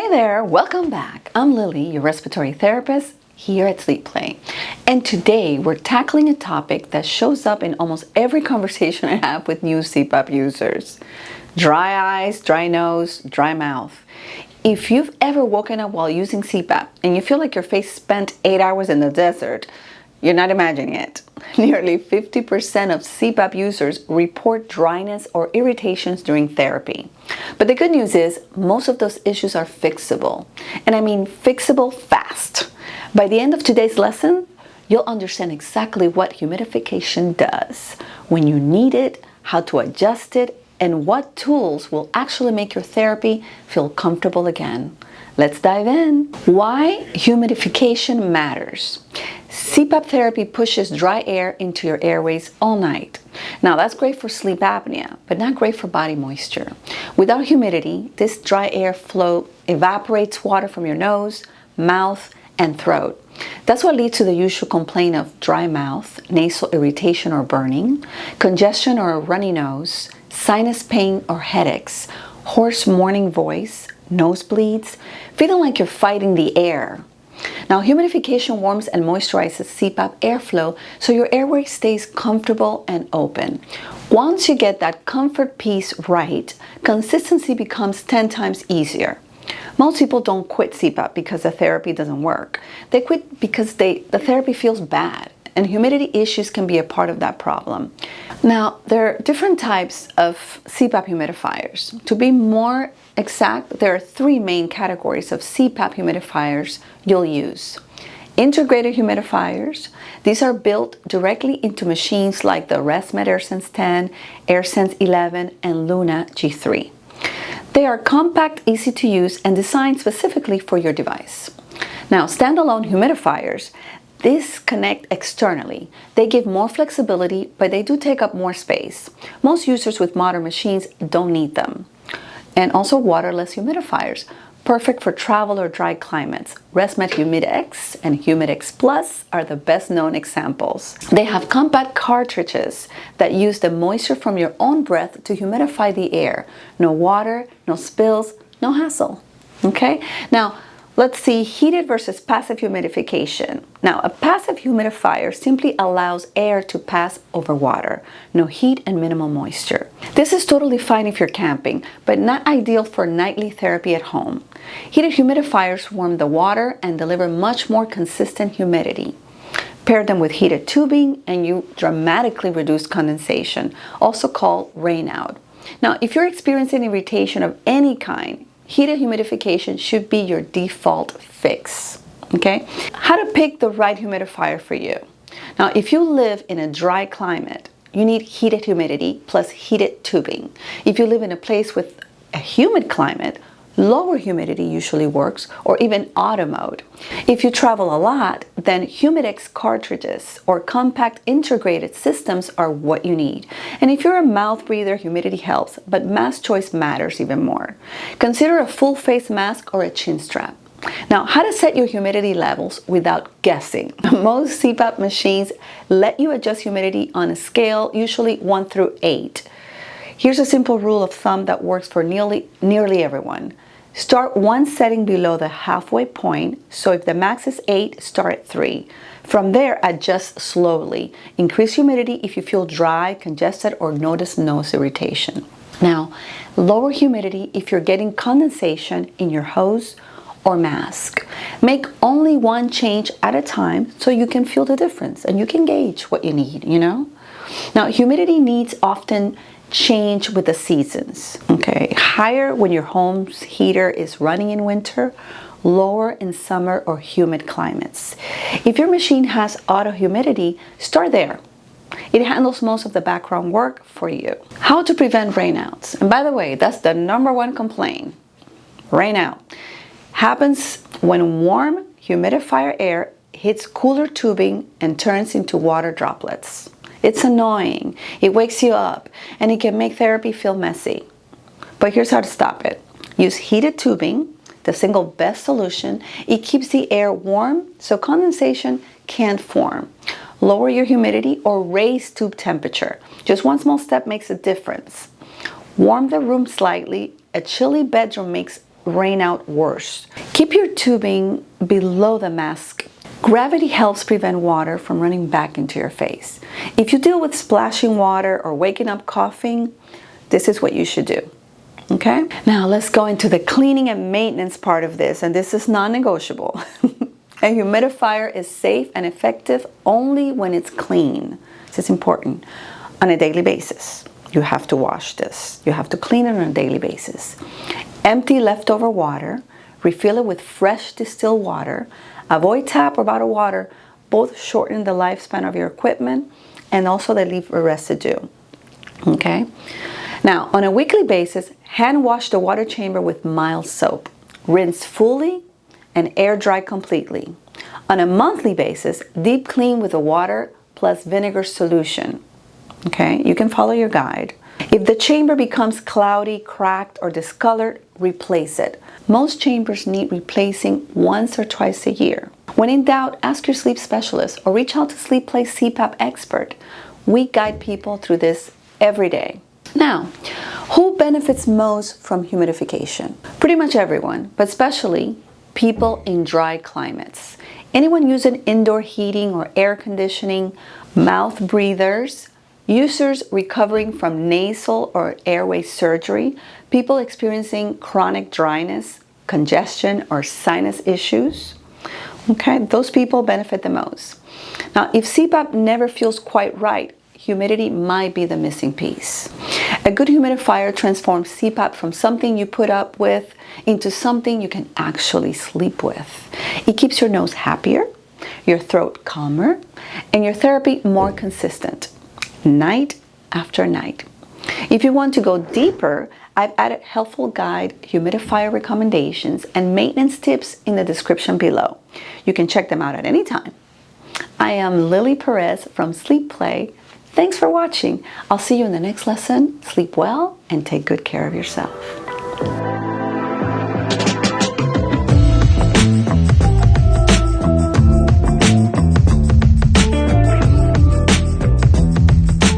Hi there, welcome back. I'm Lily, your respiratory therapist here at Sleep Play. And today we're tackling a topic that shows up in almost every conversation I have with new CPAP users. Dry eyes, dry nose, dry mouth. If you've ever woken up while using CPAP and you feel like your face spent 8 hours in the desert, you're not imagining it. Nearly 50% of CPAP users report dryness or irritations during therapy. But the good news is most of those issues are fixable. And I mean fixable fast. By the end of today's lesson, you'll understand exactly what humidification does, when you need it, how to adjust it, and what tools will actually make your therapy feel comfortable again. Let's dive in. Why humidification matters. CPAP therapy pushes dry air into your airways all night. Now that's great for sleep apnea, but not great for body moisture. Without humidity, this dry air flow evaporates water from your nose, mouth, and throat. That's what leads to the usual complaint of dry mouth, nasal irritation or burning, congestion or a runny nose, sinus pain or headaches, hoarse morning voice, nosebleeds, feeling like you're fighting the air. Now, humidification warms and moisturizes CPAP airflow so your airway stays comfortable and open. Once you get that comfort piece right, consistency becomes 10 times easier. Most people don't quit CPAP because the therapy doesn't work. They quit because the therapy feels bad, and humidity issues can be a part of that problem. Now, there are different types of CPAP humidifiers. To be more exact, there are three main categories of CPAP humidifiers you'll use. Integrated humidifiers. These are built directly into machines like the ResMed AirSense 10, AirSense 11, and Luna G3. They are compact, easy to use, and designed specifically for your device. Now, standalone humidifiers. These connect externally. They give more flexibility, but they do take up more space. Most users with modern machines don't need them. And also waterless humidifiers, perfect for travel or dry climates. ResMed HumidX and HumidX Plus are the best known examples. They have compact cartridges that use the moisture from your own breath to humidify the air. No water, no spills, no hassle. Okay? Now, let's see heated versus passive humidification. Now, a passive humidifier simply allows air to pass over water. No heat and minimal moisture. This is totally fine if you're camping, but not ideal for nightly therapy at home. Heated humidifiers warm the water and deliver much more consistent humidity. Pair them with heated tubing and you dramatically reduce condensation, also called Rainout. Now, if you're experiencing irritation of any kind, heated humidification should be your default fix, okay? How to pick the right humidifier for you. Now, if you live in a dry climate, you need heated humidity plus heated tubing. If you live in a place with a humid climate, lower humidity usually works, or even auto mode. If you travel a lot, then Humidix cartridges or compact integrated systems are what you need. And if you're a mouth breather, humidity helps, but mask choice matters even more. Consider a full face mask or a chin strap. Now, how to set your humidity levels without guessing. Most CPAP machines let you adjust humidity on a scale, usually 1 through 8. Here's a simple rule of thumb that works for nearly everyone. Start one setting below the halfway point, so if the max is 8, start at 3. From there, adjust slowly. Increase humidity if you feel dry, congested, or notice nose irritation. Now, lower humidity if you're getting condensation in your hose or mask. Make only one change at a time so you can feel the difference and you can gauge what you need, you know? Now, humidity needs often change with the seasons, okay? Higher when your home's heater is running in winter, lower in summer or humid climates. If your machine has auto humidity, start there. It handles most of the background work for you. How to prevent rainouts. And by the way, that's the #1 complaint. Rainout happens when warm humidifier air hits cooler tubing and turns into water droplets. It's annoying, it wakes you up, and it can make therapy feel messy. But here's how to stop it. Use heated tubing, the single best solution. It keeps the air warm so condensation can't form. Lower your humidity or raise tube temperature. Just one small step makes a difference. Warm the room slightly. A chilly bedroom makes Rainout worse. Keep your tubing below the mask. Gravity helps prevent water from running back into your face. If you deal with splashing water or waking up coughing, this is what you should do. Okay? Now let's go into the cleaning and maintenance part of this, and this is non-negotiable. A humidifier is safe and effective only when it's clean. This is important. On a daily basis. You have to wash this. You have to clean it on a daily basis. Empty leftover water. Refill it with fresh distilled water. Avoid tap or bottled water. Both shorten the lifespan of your equipment and also they leave a residue. Okay? Now, on a weekly basis, hand wash the water chamber with mild soap. Rinse fully and air dry completely. On a monthly basis, deep clean with the water plus vinegar solution. Okay, you can follow your guide. If the chamber becomes cloudy, cracked, or discolored, replace it. Most chambers need replacing once or twice a year. When in doubt, ask your sleep specialist or reach out to Sleep Play CPAP expert. We guide people through this every day. Now, who benefits most from humidification? Pretty much everyone, but especially people in dry climates. Anyone using indoor heating or air conditioning, mouth breathers, users recovering from nasal or airway surgery, people experiencing chronic dryness, congestion, or sinus issues. Okay, those people benefit the most. Now, if CPAP never feels quite right, humidity might be the missing piece. A good humidifier transforms CPAP from something you put up with into something you can actually sleep with. It keeps your nose happier, your throat calmer, and your therapy more consistent, night after night. If you want to go deeper, I've added helpful guide, humidifier recommendations, and maintenance tips in the description below. You can check them out at any time. I am Lily Perez from Sleep Play. Thanks for watching. I'll see you in the next lesson. Sleep well and take good care of yourself.